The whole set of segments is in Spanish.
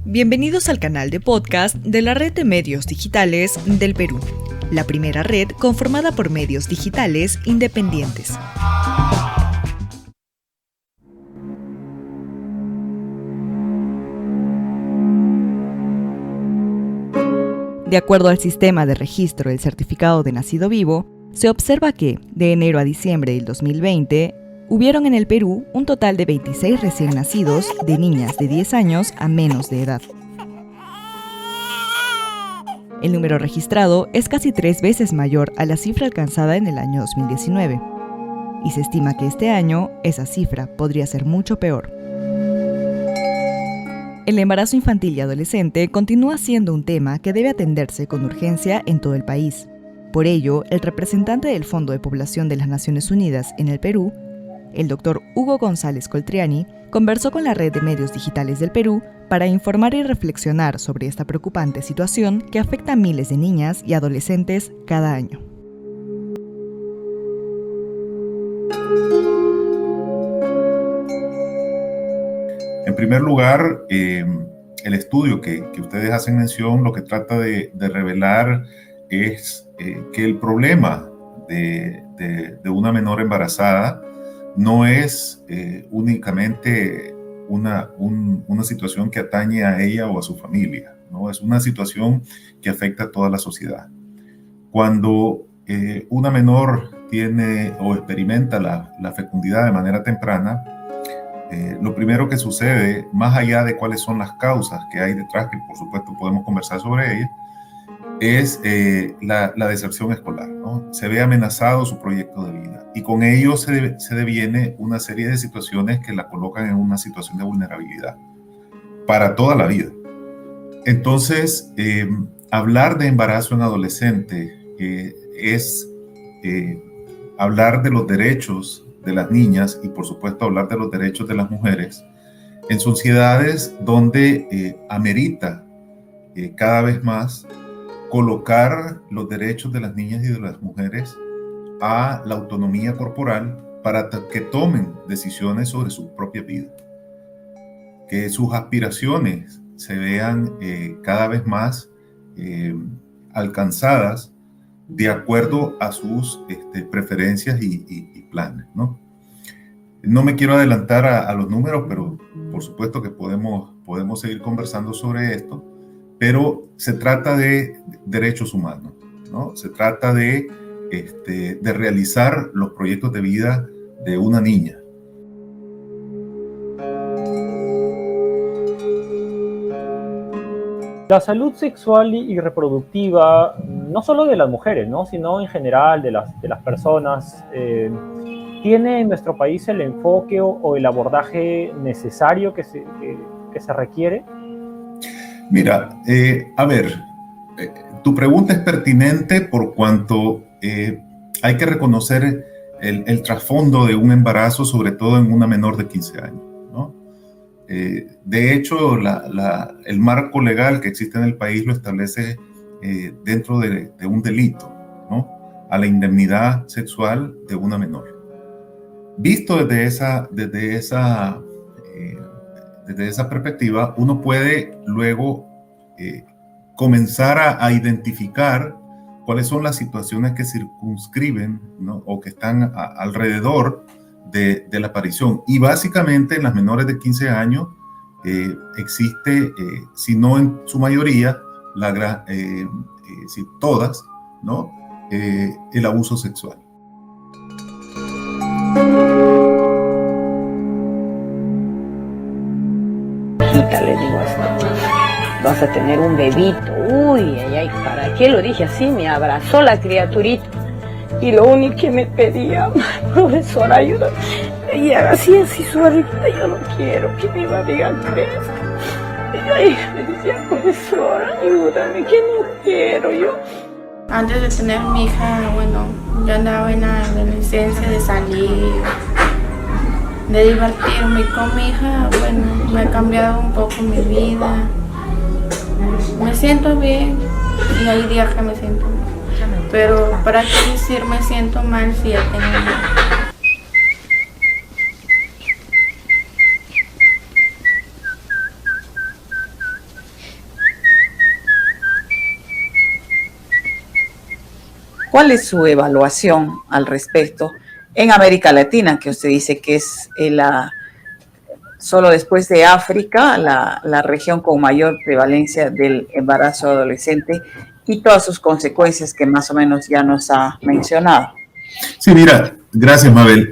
Bienvenidos al canal de podcast de la Red de Medios Digitales del Perú, la primera red conformada por medios digitales independientes. De acuerdo al sistema de registro del certificado de nacido vivo, se observa que, de enero a diciembre del 2020, hubieron en el Perú un total de 26 recién nacidos de niñas de 10 años a menos de edad. El número registrado es casi 3 veces mayor a la cifra alcanzada en el año 2019, y se estima que este año esa cifra podría ser mucho peor. El embarazo infantil y adolescente continúa siendo un tema que debe atenderse con urgencia en todo el país. Por ello, el representante del Fondo de Población de las Naciones Unidas en el Perú, el Dr. Hugo González Coltriani, conversó con la Red de Medios Digitales del Perú para informar y reflexionar sobre esta preocupante situación que afecta a miles de niñas y adolescentes cada año. En primer lugar, el estudio que ustedes hacen mención lo que trata de revelar es que el problema de una menor embarazada no es únicamente una situación que atañe a ella o a su familia, ¿no? Es una situación que afecta a toda la sociedad. Cuando una menor tiene o experimenta la fecundidad de manera temprana, lo primero que sucede, más allá de cuáles son las causas que hay detrás, que por supuesto podemos conversar sobre ellas, es la deserción escolar, ¿no? Se ve amenazado su proyecto de vida y con ello se deviene una serie de situaciones que la colocan en una situación de vulnerabilidad para toda la vida. Entonces, hablar de embarazo en adolescente es hablar de los derechos de las niñas y por supuesto hablar de los derechos de las mujeres en sociedades donde amerita cada vez más colocar los derechos de las niñas y de las mujeres a la autonomía corporal para que tomen decisiones sobre su propia vida, que sus aspiraciones se vean cada vez más alcanzadas de acuerdo a sus preferencias y planes, ¿no? No me quiero adelantar a los números, pero por supuesto que podemos seguir conversando sobre esto, pero se trata de derechos humanos, ¿no? Se trata de realizar los proyectos de vida de una niña. La salud sexual y reproductiva, no solo de las mujeres, ¿no?, sino en general de las personas, ¿tiene en nuestro país el enfoque o el abordaje necesario que se requiere? Mira, tu pregunta es pertinente por cuanto hay que reconocer el trasfondo de un embarazo, sobre todo en una menor de 15 años, ¿no? De hecho, el marco legal que existe en el país lo establece dentro de un delito, ¿no?, a la indemnidad sexual de una menor. Visto desde esa perspectiva, uno puede luego comenzar a identificar cuáles son las situaciones que circunscriben, ¿no?, o que están alrededor de la aparición. Y básicamente en las menores de 15 años existe, si no en su mayoría, si todas, ¿no?, el abuso sexual. Le digo esto, vas a tener un bebito. Uy, ay, ¿para qué lo dije así? Me abrazó la criaturita y lo único que me pedía, profesora, ayuda, y así suavita, yo no quiero que mi barriga crezca. Y ay, me decía, profesora, ayúdame, que no quiero yo. Antes de tener mi hija, bueno, yo andaba en la adolescencia de salir, de divertirme con mi hija. Bueno, me ha cambiado un poco mi vida. Me siento bien y hay días que me siento mal. Pero ¿para qué decir me siento mal si ya tengo mal? ¿Cuál es su evaluación al respecto en América Latina, que usted dice que es solo después de África, la región con mayor prevalencia del embarazo adolescente y todas sus consecuencias que más o menos ya nos ha mencionado? Sí, mira, gracias, Mabel.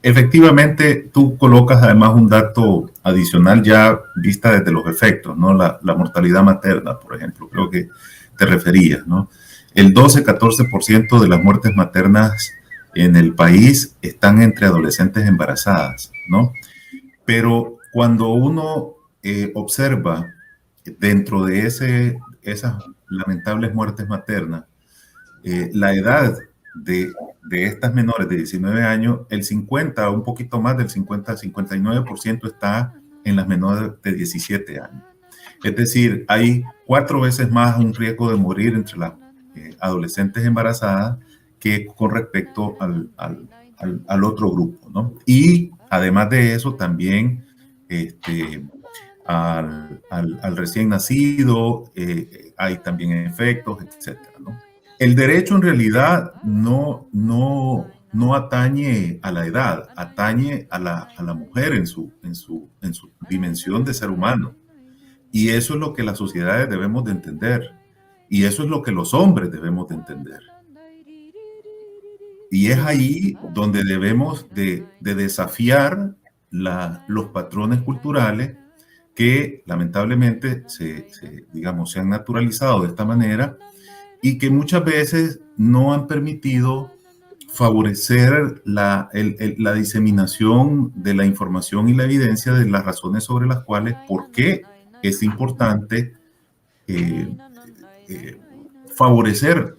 Efectivamente, tú colocas además un dato adicional ya vista desde los efectos, ¿no? La mortalidad materna, por ejemplo, creo que te referías, ¿no? El 12-14% de las muertes maternas en el país están entre adolescentes embarazadas, ¿no? Pero cuando uno observa dentro de esas lamentables muertes maternas, la edad de estas menores de 19 años, el 50, un poquito más del 50-59% está en las menores de 17 años. Es decir, hay 4 veces más un riesgo de morir entre las adolescentes embarazadas que con respecto al otro grupo, ¿no? Y además de eso, también al recién nacido hay también efectos, etcétera, ¿no? El derecho en realidad no atañe a la edad, atañe a la mujer en su dimensión de ser humano. Y eso es lo que las sociedades debemos de entender. Y eso es lo que los hombres debemos de entender. Y es ahí donde debemos de desafiar los patrones culturales que lamentablemente se han naturalizado de esta manera y que muchas veces no han permitido favorecer la diseminación de la información y la evidencia de las razones sobre las cuales, por qué es importante favorecer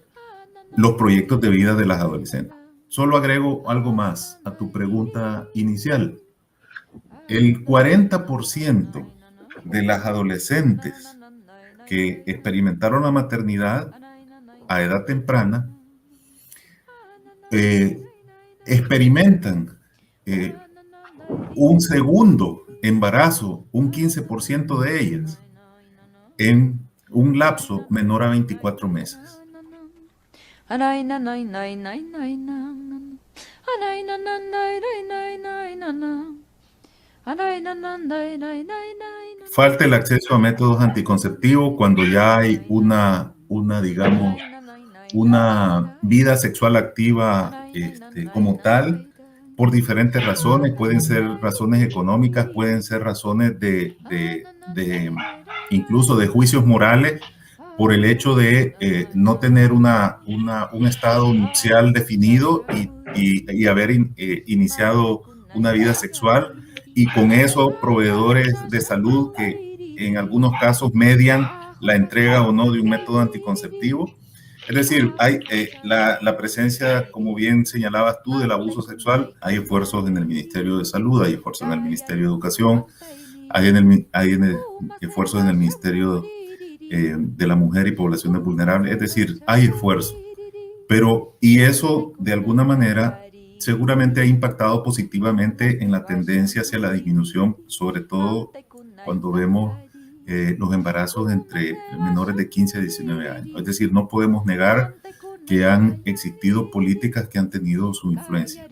los proyectos de vida de las adolescentes. Solo agrego algo más a tu pregunta inicial. El 40% de las adolescentes que experimentaron la maternidad a edad temprana experimentan un segundo embarazo, un 15% de ellas, en un lapso menor a 24 meses. Falta el acceso a métodos anticonceptivos cuando ya hay una vida sexual activa como tal, por diferentes razones. Pueden ser razones económicas, pueden ser razones incluso de juicios morales, por el hecho de no tener un estado nupcial definido y haber iniciado una vida sexual, y con eso proveedores de salud que en algunos casos median la entrega o no de un método anticonceptivo. Es decir, hay la presencia, como bien señalabas tú, del abuso sexual. Hay esfuerzos en el Ministerio de Salud, hay esfuerzos en el Ministerio de Educación, hay esfuerzos en el Ministerio de la Mujer y Poblaciones Vulnerables. Es decir, hay esfuerzos. Y eso, de alguna manera, seguramente ha impactado positivamente en la tendencia hacia la disminución, sobre todo cuando vemos los embarazos entre menores de 15 a 19 años. Es decir, no podemos negar que han existido políticas que han tenido su influencia.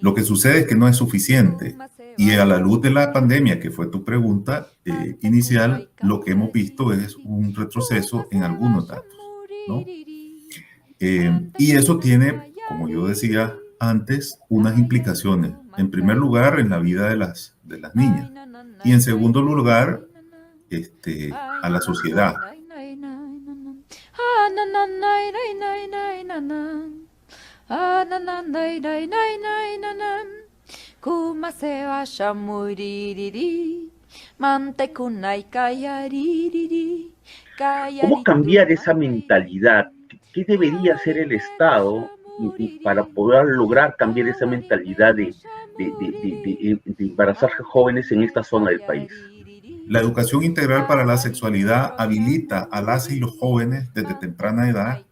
Lo que sucede es que no es suficiente. Y a la luz de la pandemia, que fue tu pregunta inicial, lo que hemos visto es un retroceso en algunos datos, ¿no? Y eso tiene, como yo decía antes, unas implicaciones. En primer lugar, en la vida de las niñas. Y en segundo lugar, a la sociedad. ¿Cómo cambiar esa mentalidad? ¿Qué debería hacer el Estado para poder lograr cambiar esa mentalidad de embarazar jóvenes en esta zona del país? La educación integral para la sexualidad habilita a las y los jóvenes desde temprana edad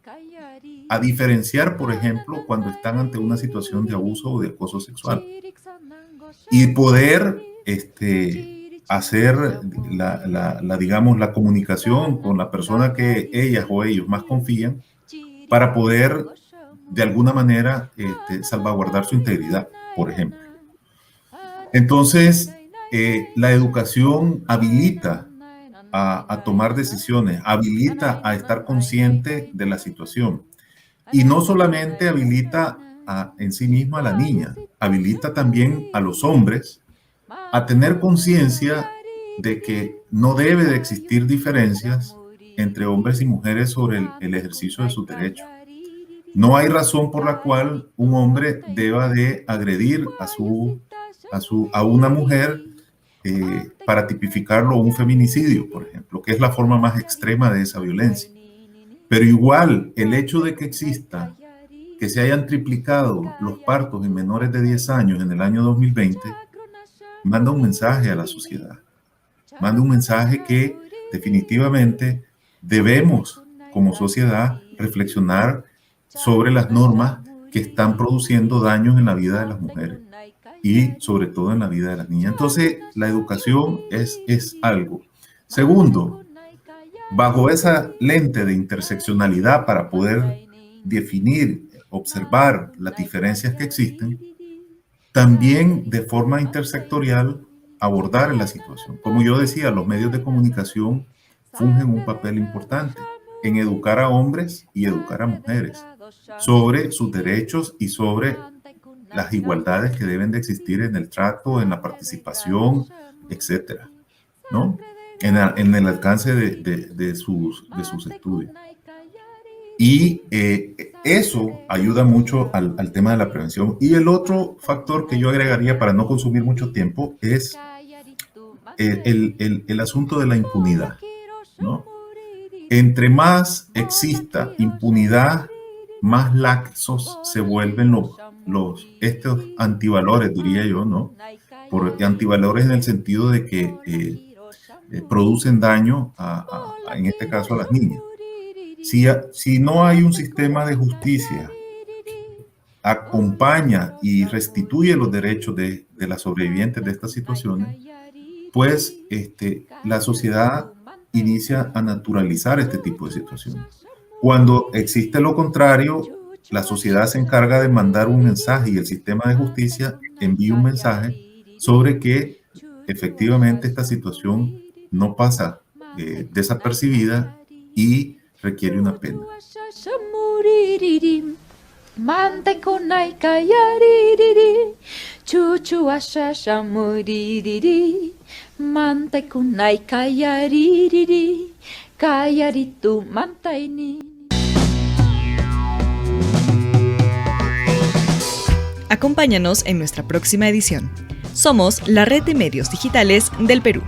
a diferenciar, por ejemplo, cuando están ante una situación de abuso o de acoso sexual, y poder hacer la comunicación con la persona que ellas o ellos más confían para poder de alguna manera salvaguardar su integridad, por ejemplo. Entonces, la educación habilita a tomar decisiones, habilita a estar consciente de la situación. Y no solamente habilita en sí misma a la niña, habilita también a los hombres a tener conciencia de que no debe de existir diferencias entre hombres y mujeres sobre el ejercicio de sus derechos. No hay razón por la cual un hombre deba de agredir a una mujer para tipificarlo un feminicidio, por ejemplo, que es la forma más extrema de esa violencia. Pero igual, el hecho de que exista, que se hayan triplicado los partos en menores de 10 años en el año 2020, manda un mensaje a la sociedad. Manda un mensaje que definitivamente debemos, como sociedad, reflexionar sobre las normas que están produciendo daños en la vida de las mujeres y sobre todo en la vida de las niñas. Entonces, la educación es algo. Segundo, bajo esa lente de interseccionalidad para poder definir, observar las diferencias que existen, también de forma intersectorial abordar la situación. Como yo decía, los medios de comunicación fungen un papel importante en educar a hombres y educar a mujeres sobre sus derechos y sobre las igualdades que deben de existir en el trato, en la participación, etcétera, ¿no? En el alcance de sus estudios. Y eso ayuda mucho al tema de la prevención. Y el otro factor que yo agregaría para no consumir mucho tiempo es el asunto de la impunidad, ¿no? Entre más exista impunidad, más laxos se vuelven estos antivalores, diría yo, ¿no? Por antivalores en el sentido de que producen daño en este caso a las niñas. Si no hay un sistema de justicia que acompaña y restituye los derechos de las sobrevivientes de estas situaciones, pues la sociedad inicia a naturalizar este tipo de situaciones. Cuando existe lo contrario, la sociedad se encarga de mandar un mensaje y el sistema de justicia envía un mensaje sobre que efectivamente esta situación no pasa desapercibida y requiere una pena. Acompáñanos en nuestra próxima edición. Somos la Red de Medios Digitales del Perú.